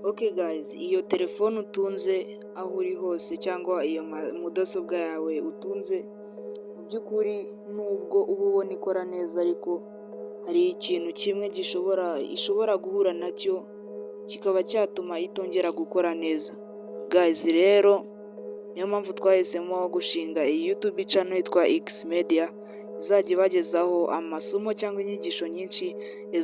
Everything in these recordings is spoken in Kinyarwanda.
Okay guys, iyo telefone utunze aho uri hose cyangwa iyo mudasobwa yawe utunze, mu by'ukuri nubwo uba ubona ikora neza ariko hari ikintu kimwe ishobora guhura nacyo kikaba cyatuma itongera gukora neza. Guys rero niyo mpamvu twahisemo gushinga iyi YouTube channel yitwa X Media, izajya ibagezaho amasomo cyangwa inyigisho nyinshi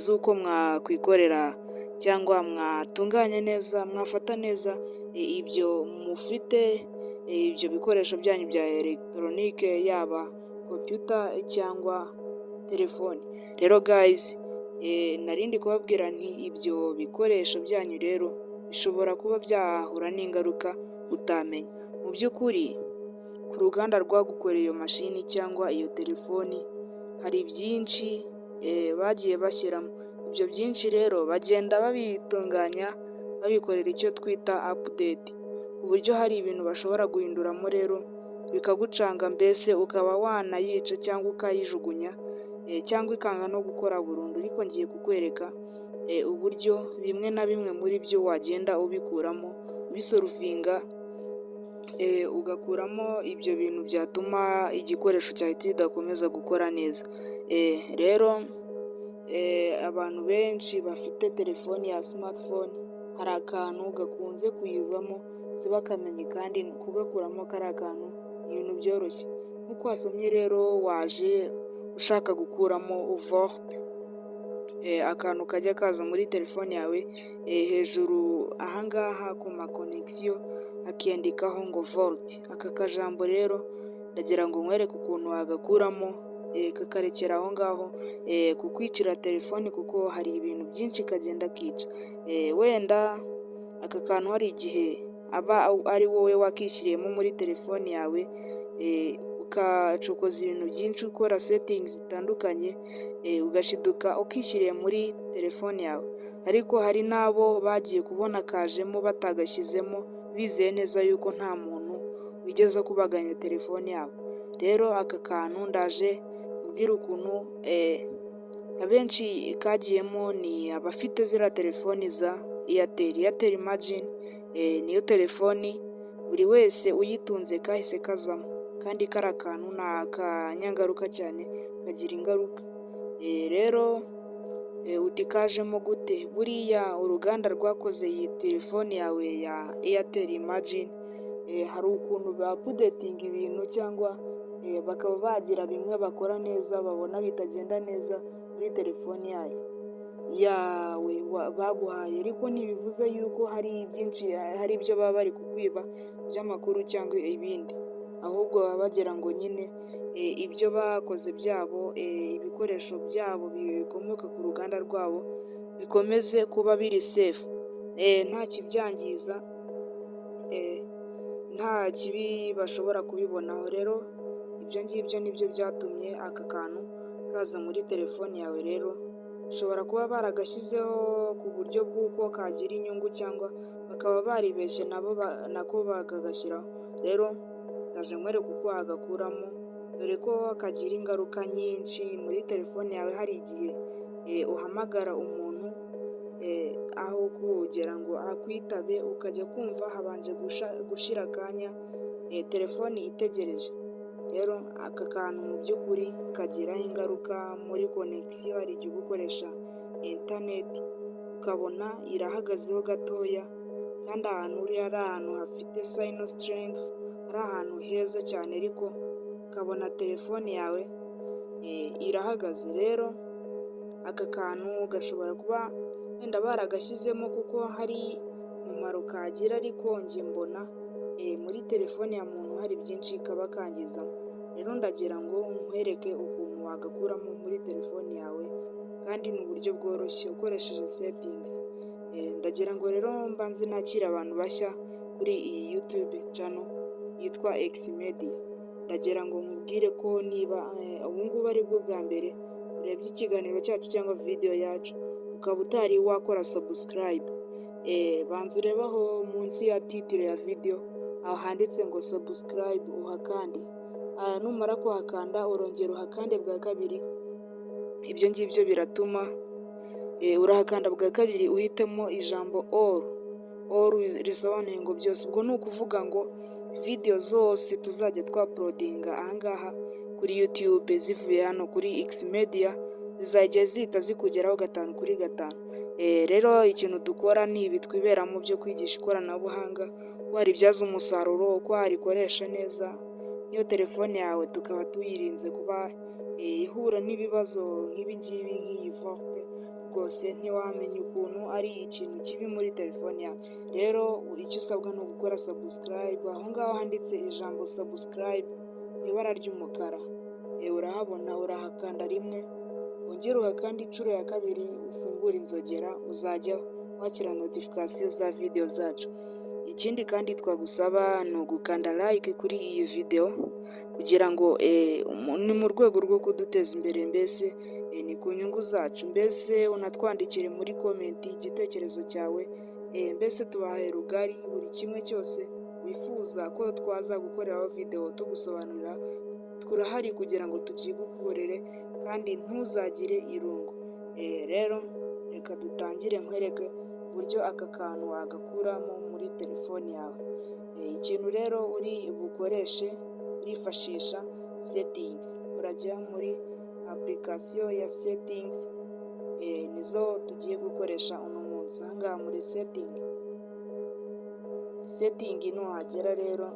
z'uko mwakwikorera cyangwa mwatunganya neza, mwafata neza ibyo mufite, ibyo bikoresho byanyu bya elegitoronike, yaba computer cyangwa telefone. Rero guys, narindi kubabwira nti ibyo bikoresho byanyu rero bishobora kuba byahura n'ingaruka utamenya. Mu by'ukuri ku ruganda rwagukoreye iyo mashini cyangwa iyo telefoni hari byinshi bagiye bashyiramo. Ibyo byinshi rero bagenda babitunganya babikorera icyo twita update, ku buryo hari ibintu bashobora guhinduramo rero bikagucanga, mbese ukaba wanayica cyangwa ukayijugunya cyangwa ikanga no gukora burundu. Ariko ngiye kukwereka uburyo bimwe na bimwe muri byo wagenda ubikuramo, ubisoluvinga, ugakuramo ibyo bintu byatuma igikoresho cyawe kidakomeza gukora neza. Rero abantu benshi bafite telefoni ya smartphone hari akantu gakunze kuyizamo sibakamenye, kandi kugakuramo kari akantu ibintu byoroshye. Nk'uko wasomye rero waje ushaka gukuramo volt, akantu kajya kaza muri telefone yawe hejuru ahangaha ku ma connection akiyandikaho ngo volt. Aka kajambo rero ndagira ngo nkwereke ukuntu wagakuramo kakarekera aho ngaho kukwicira telefoni, kuko hari ibintu byinshi kagenda kica. Wenda aka kantu hari igihe aba ari wowe wakishyiriyemo muri telefoni yawe, ukacokoza ibintu byinshi, ukora settings zitandukanye, ugashiduka ukishyiriye muri telefoni yawe. Ariko hari n'abo bagiye kubona kajemo batagashyizemo, bizeye neza yuko nta muntu wigeze kubaganya telefoni yabo. Rero aka kantu ndaje ubwira ukuntu abenshi kagiyemo ni abafite ziriya telefoni za Airtel. Imagine niyo telefoni buri wese uyitunze kahise kazamo, kandi kari akantu ni akanyangaruka cyane, kagira ingaruka. Rero uti kajemo gute? Buriya uruganda rwakoze iyi telefoni yawe ya Airtel Imagine, hari ukuntu bapudetinga ibintu cyangwa bakaba bagira bimwe bakora neza babona bitagenda neza muri telefoni yawe baguhaye. Ariko ntibivuze yuko hari byinshi, hari ibyo baba bari kukwiba by'amakuru cyangwa ibindi, ahubwo baba bagira ngo nyine ibyo bakoze byabo, ibikoresho byabo bikomoka ku ruganda rwabo bikomeze kuba biri safe, nta kibyangiza, nta kibi bashobora kubibonaho. Rero ibyo ngibyo nibyo byatumye aka kantu kaza muri telefoni yawe. Rero ushobora kuba baragashyizeho ku buryo bw'uko kagira inyungu, cyangwa bakaba baribeshye nako bakagashyiraho. Rero ndaje nkwereke uko wagakuramo, dore ko kagira ingaruka nyinshi muri telefoni yawe. Hari igihe uhamagara umuntu aho kugira ngo akwitabe, ukajya kumva habanje gushira akanya telefoni itegereje. Rero aka kantu mu by'ukuri kagira ingaruka muri connection. Hari igihe ukoresha internet ukabona irahagazeho gatoya, kandi ahantu uri ari ahantu hafite signal strength, ari ahantu heza cyane, ariko ukabona telefoni yawe irahagaze. Rero aka kantu gashobora kuba wenda baragashyizemo kuko hari umumaro kagira, ariko njye mbona muri telefoni ya muntu hari byinshi kaba kangizamo. Rero ndagira ngo nkwereke ukuntu wagakuramo muri telefoni yawe, kandi ni uburyo bworoshye ukoresheje settings. Ndagira ngo rero mbanze nakira abantu bashya kuri iyi YouTube channel yitwa X Media. Ndagira ngo nkubwire ko niba ubu ngubu ari bwo bwa mbere urebye ikiganiro cyacu cyangwa video yacu, ukaba utari wakora subscribe, banza urebaho munsi ya title ya video aho handitse ngo subscribe, uhakande. Numara kuhakanda urongera uhakande bwa kabiri. Ibyo ngibyo biratuma urahakanda bwa kabiri uhitemo ijambo all, or rezoning byose. Ubwo ni ukuvuga ngo video zose tuzajya twaploadinga ahangaha kuri YouTube zivuye hano kuri Xmedia zizajya zihita zikugeraho 5/5. Rero ikintu dukora ni ibi twiberamo byo kwigisha ikoranabuhanga, ko waribyaza umusaruro, ko warikoresha neza. Iyo telefone yawe tukaba tuyirinze kuba ihura n'ibibazo nk'ibi ngibi nk'iyi forte, rwose ntiwamenya ukuntu ari ikintu kibi muri telefone yawe. Rero icyo usabwa ni ugukora subscribe, aho ngaho handitse ijambo subscribe mu ibara ry'umukara, urahabona, urahakanda rimwe, wongere uhakanda inshuro ya kabiri, ufungure inzogera, uzajya wakira notification za video zacu. Ikindi kandi twagusaba ni ugukanda like kuri iyi video kugira ngo ni mu rwego rwo kuduteza imbere, mbese ni ku nyungu zacu, mbese unatwandikire muri komenti igitekerezo cyawe, mbese tubahaye rugari buri kimwe cyose wifuza ko twaza gukoreraho video tugusobanurira. Turahari kugira ngo tukigukorere kandi ntuzagire irungu. Rero reka dutangire nkwereke uburyo aka kantu wagakuramo muri telefone yawe. Ikintu rero uri bukoreshe, urifashisha settings, urajya muri application ya settings, nizo tugiye gukoresha uno munsi. Ahangaha muri setting nuhagera rero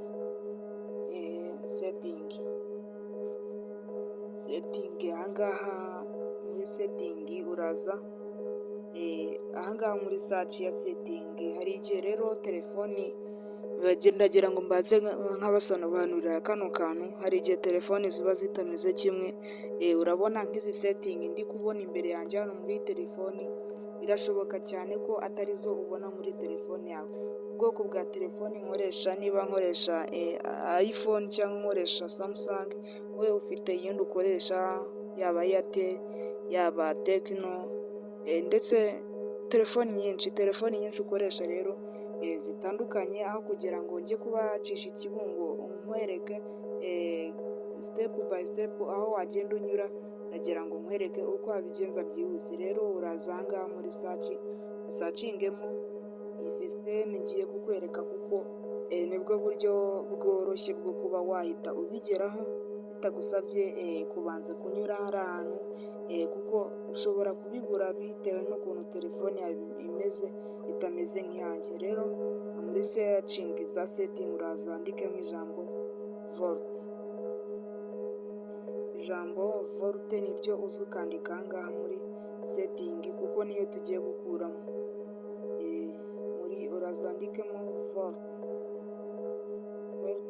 setting ahangaha muri setting uraza ahangaha muri search ya setting. Hari igihe rero telefoni ndagira ngo mbanze nk'abasobanurira kano kantu, hari igihe telefoni ziba zitameze kimwe. Urabona nk'izi setting ndi kubona imbere yanjye hano muri telefoni, birashoboka cyane ko atari zo ubona muri telefone yawe. Ubwoko bwa telefoni nkoresha, niba nkoresha iPhone cyangwa nkoresha Samsung, wowe ufite iyindi ukoresha, yaba Airtel, yaba Tecno, ndetse telefoni nyinshi ukoresha rero zitandukanye. Aho kugira ngo njye kubacisha ikibungo nkwereke step by step aho wagenda unyura, ndagira ngo nkwereke uko wabigenza byihuse. Rero uraza ahangaha muri usacingemo iyi system ngiye kukwereka, kuko nibwo buryo bworoshye bwo kuba wahita ubigeraho bitagusabye kubanza kunyura hari ahantu, kuko ushobora kubibura bitewe n'ukuntu telefone yawe itameze nk'iyanjye. Rero muri searching za setting uraza wandikemo ijambo volt niryo uza ukandika ahangaha muri setting, kuko niyo tugiye gukuramo. Uraza wandikemo volt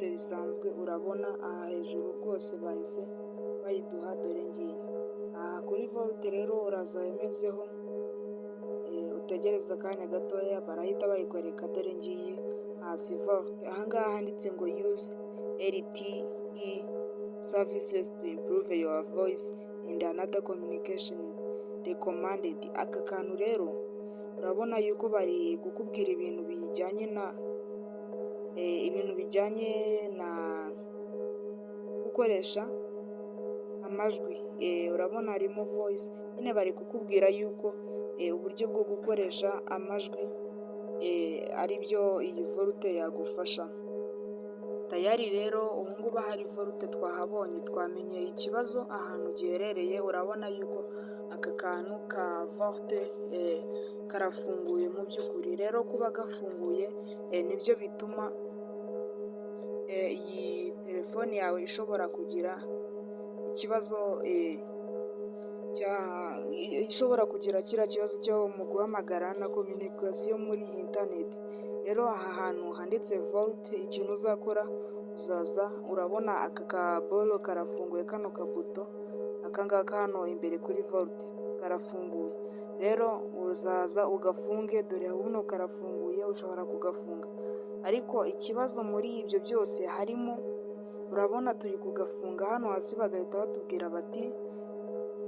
bisanzwe. Urabona aha hejuru rwose bahise bayiduha, dore ngiyi aha kuri volt. Rero uraza wemezeho, utegereza akanya gatoya, barahita bayikwereka, dore ngiyi hasi volt. Ahangaha handitse ngo use LTE services to improve your voice and another communication recommended. Aka kantu rero urabona yuko bari kukubwira ibintu bijyanye na gukoresha amajwi. Urabona harimo voice, nyine bari kukubwira yuko uburyo bwo gukoresha amajwi ari byo iyi volt yagufasha. Tayari rero ubungubu hari volt twahabonye, twamenye ikibazo ahantu giherereye. Urabona yuko aka kantu ka volt karafunguye mu by'ukuri. Rero kuba gafunguye nibyo bituma iyi telefone yawe ishobora kugira ikibazo ishobora kugira kiriya kibazo cyo mu guhamagara na communication muri internet. Rero aha hantu handitse volt, ikintu uzakora uzaza, urabona aka kabolo karafunguye, kano kabuto akangaka hano imbere kuri volt karafunguye. Rero uzaza ugafunge, dore buno karafunguye, ushobora kugafunga. Ariko ikibazo muri ibyo byose harimo, urabona turi kugafunga hano hasi, bagahita batubwira bati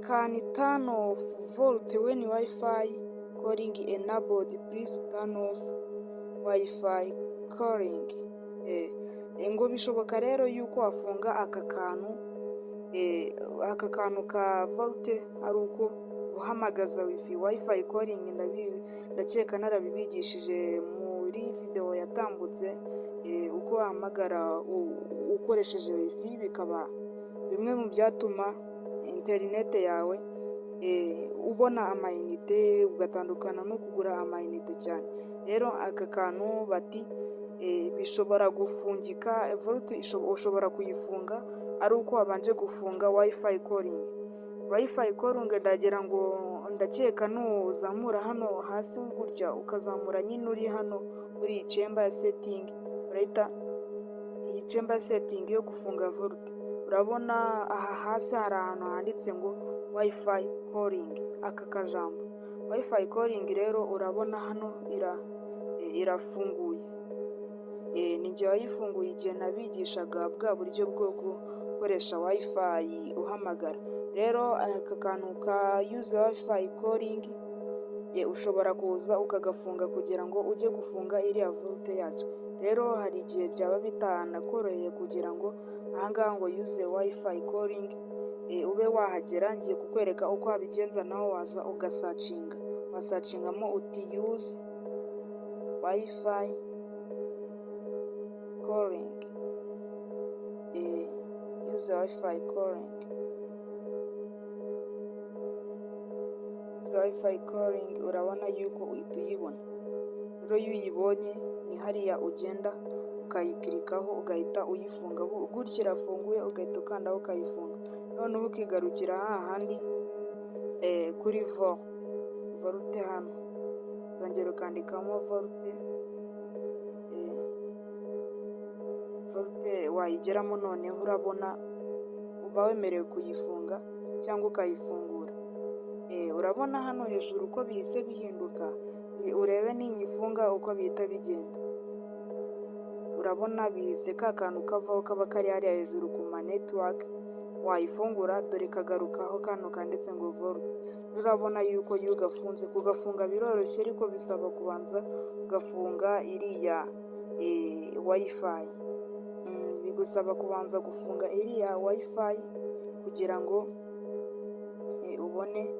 can turn off volt when Wi-Fi calling enabled, please turn off Wi-Fi calling. Ngo bishoboka rero yuko wafunga aka kantu ka volt ari uko uhamagaza Wi-Fi calling. Ndakeka narabibigishije mu muri videwo yatambutse uko wahamagara ukoresheje wifi, bikaba bimwe mu byatuma interinete yawe ubona amayinite, ugatandukana no kugura amayinite cyane. Rero aka kantu bati bishobora gufungika, Volte ushobora kuyifunga ari uko wabanje gufunga wifi calling. Wifi calling ndagira ngo ndakeka nuzamura hano hasi gutya, ukazamura nyine uri hano muri iyi chamber ya setting, urahita iyi chamber setting yo gufunga Volte, urabona aha hasi hari ahantu handitse ngo wifi calling, aka kajambo wifi calling rero urabona hano irafunguye. Ninjye wayifunguye igihe nabigishaga bwa buryo bwo gukoresha wifi uhamagara. Rero aka kantu ka use wifi calling ushobora kuza ukagafunga kugira ngo ujye gufunga iriya Volte yacu. Rero hari igihe byaba bitanakoroheye kugira ngo ahangaha ngo use wifi calling ube wahagera. Ngiye kukwereka uko wabigenza, naho waza wasacingamo uti use wifi calling, use wifi calling, use wifi calling. Urabona yuko uhita uyibona. Rero iyo uyibonye ni hariya ugenda ukayikirikaho ugahita uyifunga, gutya irafunguye, ugahita ukandaho ukayifunga. Noneho ukigarukira hahandi kuri Volte hano, urongera ukandikamo Volte wayigeramo. Noneho urabona uba wemerewe kuyifunga cyangwa ukayifungura. Urabona hano hejuru uko bihise bihinduka, urebe ninyifunga uko bihita bigenda. Urabona bihise ka kantu kavaho kaba kari hariya hejuru ku ma network, wayifungura dore kagarukaho kano kanditse ngo Volte. Urabona yuko iyo ugafunze, kugafunga biroroshye ariko bisaba kubanza ugafunga iriya wifi. Bigusaba kubanza gufunga iriya wifi kugira ngo ubone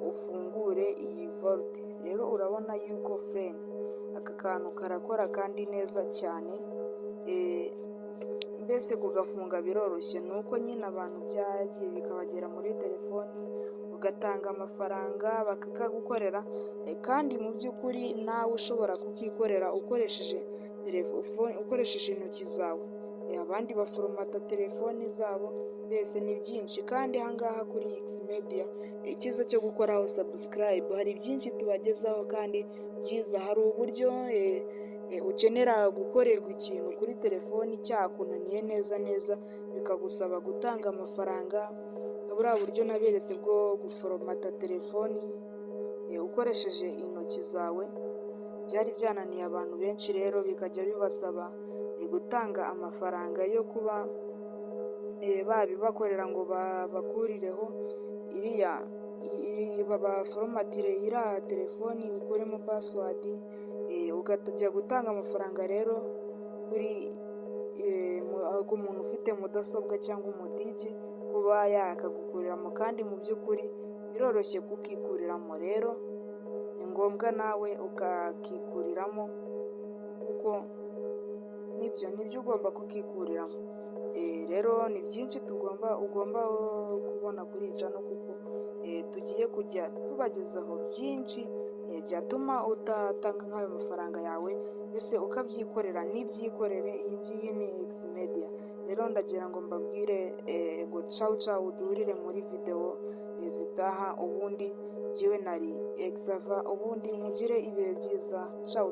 ufungure iyi Volte. Rero urabona yuko friend aka kantu karakora kandi neza cyane. Mbese kugafunga biroroshye, ni uko nyine abantu byagiye bikabagera muri telefoni, ugatanga amafaranga bakakagukorera, kandi mu by'ukuri nawe ushobora kukikorera ukoresheje ukoresheje intoki zawe. Abandi baforomata telefoni zabo, mbese ni byinshi. Kandi ahangaha kuri Xmedia icyiza cyo gukoraho subscribe, hari byinshi tubagezaho kandi byiza. Hari uburyo ukenera gukorerwa ikintu kuri telefoni cyakunaniye neza bikagusaba gutanga amafaranga, buriya buryo naberetse bwo guforomata telefoni ukoresheje intoki zawe byari byananiye abantu benshi. Rero bikajya bibasaba gutanga amafaranga yo kuba babibakorera ngo bakurireho iriya babaforomatire iriya telefoni, ukuremo password, ukajya gutanga amafaranga rero kuri ku muntu ufite mudasobwa cyangwa umudije kuba yakagukuriramo, kandi mu by'ukuri biroroshye kukikuriramo. Rero ni ngombwa nawe ukakikuriramo kuko nibyo ugomba kukikuriramo. Rero ni byinshi ugomba kubona kuri iyi channel, kuko tugiye kujya tubagezaho byinshi byatuma utatanga nk'ayo mafaranga yawe, mbese ukabyikorera n'ibyikorere. Iyi ngiyi ni Xmedia. Rero ndagira ngo mbabwire ngo ciao, duhurire muri videwo zitaha. Ubundi jyewe nari Xava, ubundi mugire ibihe byiza. Ciao.